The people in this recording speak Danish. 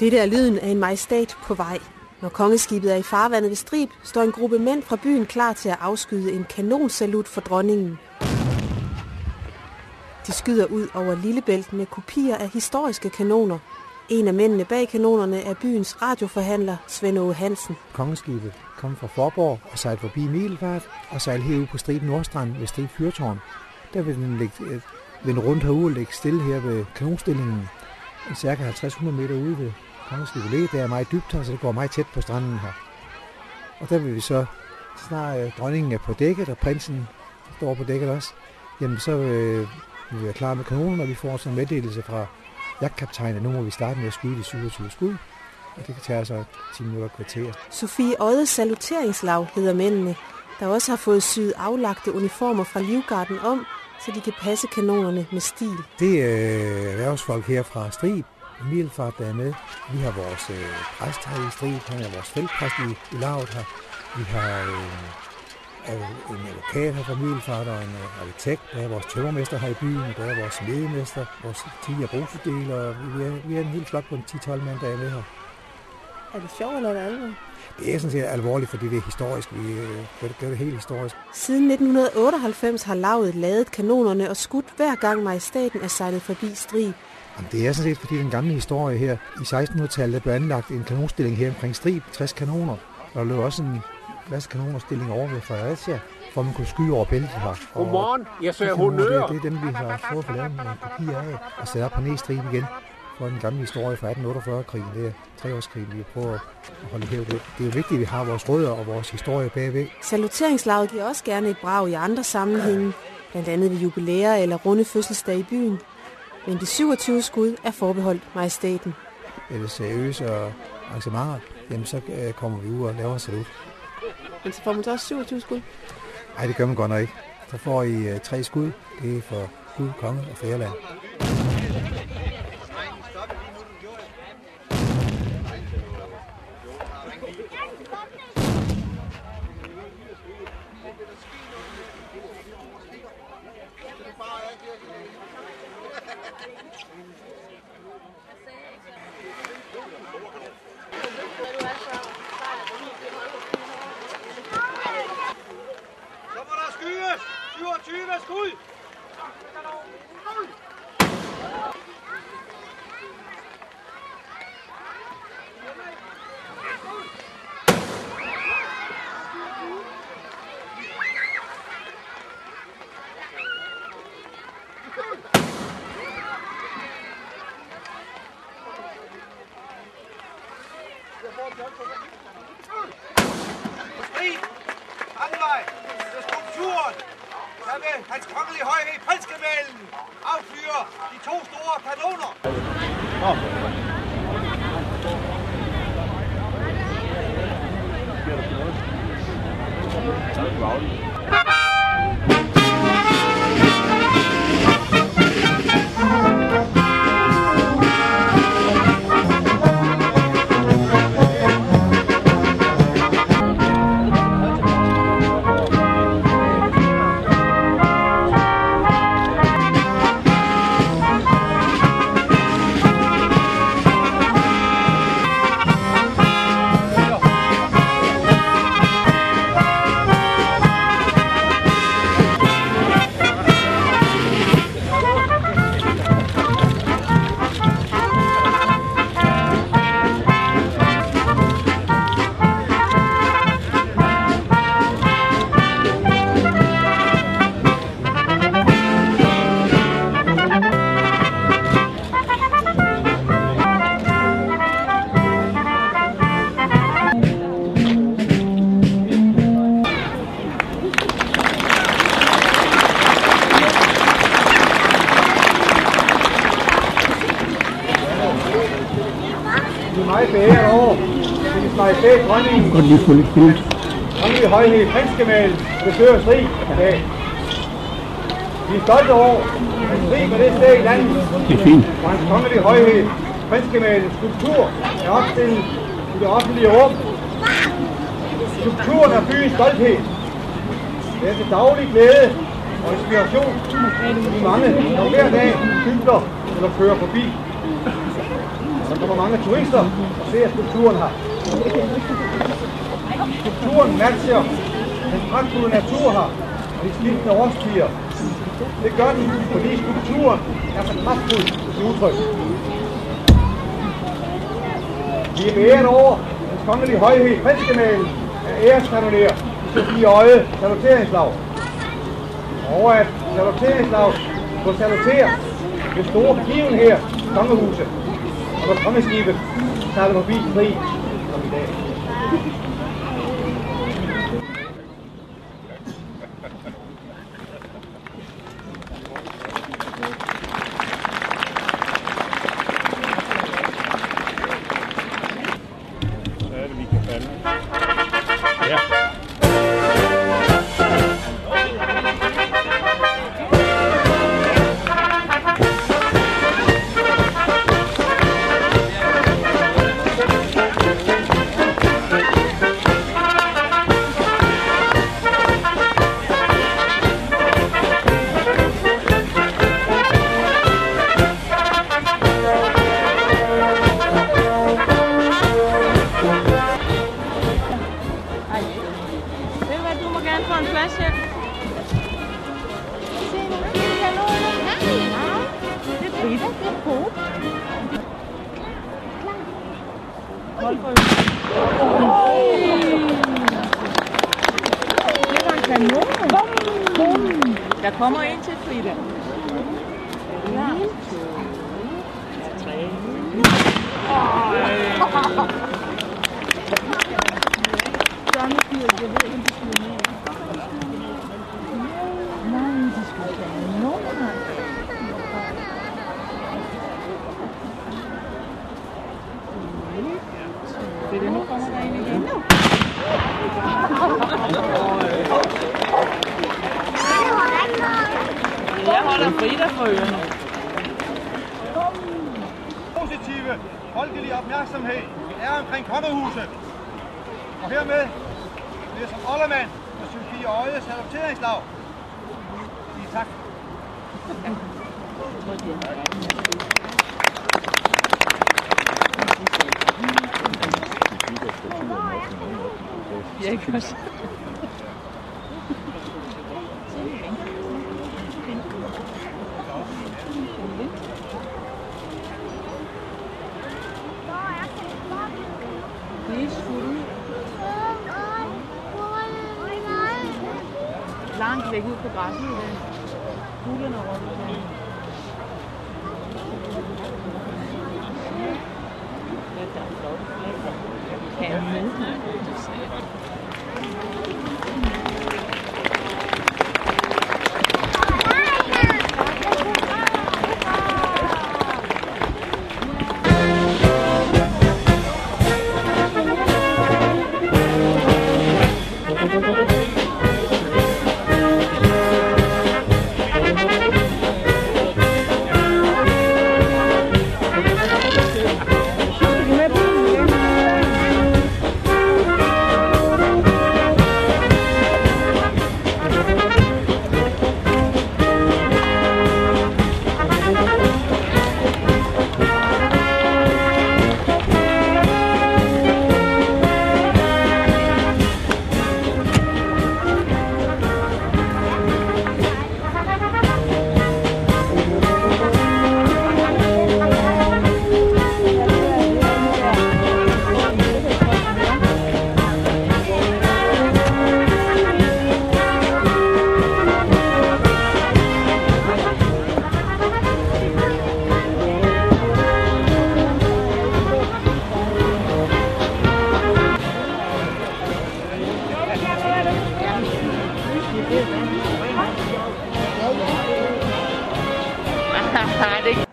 Dette er lyden af en majestæt på vej. Når kongeskibet er i farvandet ved Strib, står en gruppe mænd fra byen klar til at afskyde en kanonsalut for dronningen. De skyder ud over Lillebælt med kopier af historiske kanoner. En af mændene bag kanonerne er byens radioforhandler, Svend Åge Hansen. Kongeskibet kom fra Forborg og sejlede forbi Middelfart og sejlede herude på Strib Nordstrand ved Strib Fyrtårn. Der vil den vende rundt herude og ligge stille her ved kanonstillingen. Cirka 50-100 meter ude ved kongeskibet ligge. Det er meget dybt her, så det går meget tæt på stranden her. Og der vil vi så snart dronningen er på dækket, og prinsen står på dækket også. Jamen så vil vi være klar med kanonen, og vi får sådan en meddelelse fra jagtkaptajnen. Nu må vi starte med at skyde de 27 skud, og det kan tage så 10 minutter kvarter. Sofie Oddes saluteringslaug hedder mændene, der også har fået syet aflagte uniformer fra Livgarden om, så de kan passe kanonerne med stil. Det er erhvervsfolk her fra Strib, Middelfart, der er med. Vi har vores præst her i Strib, han er vores feltpræst i lavet her. Vi har en advokat her fra Middelfart og en arkitekt. Der er vores tømmermester her i byen, og der er vores ledemester, vores tidligere brugsuddeler. Vi er en hel flok på 10-12 mand, der er med her. Er det sjovt eller er det alvorligt? Det er sådan set alvorligt, fordi det er historisk. Vi gør det helt historisk. Siden 1998 har lavet ladet kanonerne og skudt hver gang majestæten er sejlet forbi Strib. Det er sådan set, fordi den gamle historie her i 1600-tallet blev anlagt en kanonstilling her omkring Strib, 60 kanoner. Og der lå også en kanonerstilling over ved Fredericia, hvor man kunne skyde over bæltet her. Godmorgen, jeg søger honør. Det er dem, vi har fået for lavet en kopi af og sat op på Næstrib igen. For den gamle historie fra 1848-krigen, det er 3-årskrigen, vi prøver at holde hæv det. Det er jo vigtigt, at vi har vores rødder og vores historie bagved. Saluteringslaget giver også gerne et brag i andre sammenhænge, blandt andet ved jubilæer eller runde fødselsdag i byen. Men de 27 skud er forbeholdt majestæten. Er det seriøse arrangementer, jamen så kommer vi ud og laver en salut. Men så får man så også 27 skud? Nej, det gør man godt nok ikke. Så får I 3 skud. Det er for Gud, konge og fædreland. Så må der skydes! 27 skud! Anvej til strukturen, der vil hans kongelige højhed prinsgemalen affyre de 2 store kanoner. Majestæt dronningen. Godt lige få lidt kult. Kongelig højhed prinsgemalen besøger Strib i dag. Vi er stolte over, at Strib er det sted i landet, Det er fint. hvor hans kongelige højhed prinsgemalens skulptur er opstillet i det offentlige rum. Skulpturen er byens stolthed. Det er til daglig glæde og inspiration i mange, der hver dag cykler eller kører forbi. Der kommer mange turister og ser skulpturen her. Skulpturen matcher den pragtfulde natur her og de skiftende årstider. Det gør den, fordi skulpturen er så kraftfuld i udtryk. Vi er beæret over Hans Kongelige Højhed Prinsgemalen af æreskanonere i Sophie Øje saluteringslag. Og at saluteringslag på salutere ved store begivenheder i kongehuset, og når kongeskibet sejler forbi krig som i dag. Så er det, vi kan falde. Ja. Du må gerne få en plads her. Se nu, det er noget. Nej, det er Frida, det er Poul. Hold for det var en kanon. Bum. Der kommer en til Frida. Ja. 3. Nu kommer der en igen. Jeg holder Frida for ørerne. Positive folkelig opmærksomhed er omkring kongehuset. Og hermed vil jeg som oldermand for Sophie Øje saluteringslag sige tak. Ja, ikke også? Langt væk ud på græsset i dag. Fuglerne rundt omkring. Ja, der er flotte flag. Kan jeg med? Det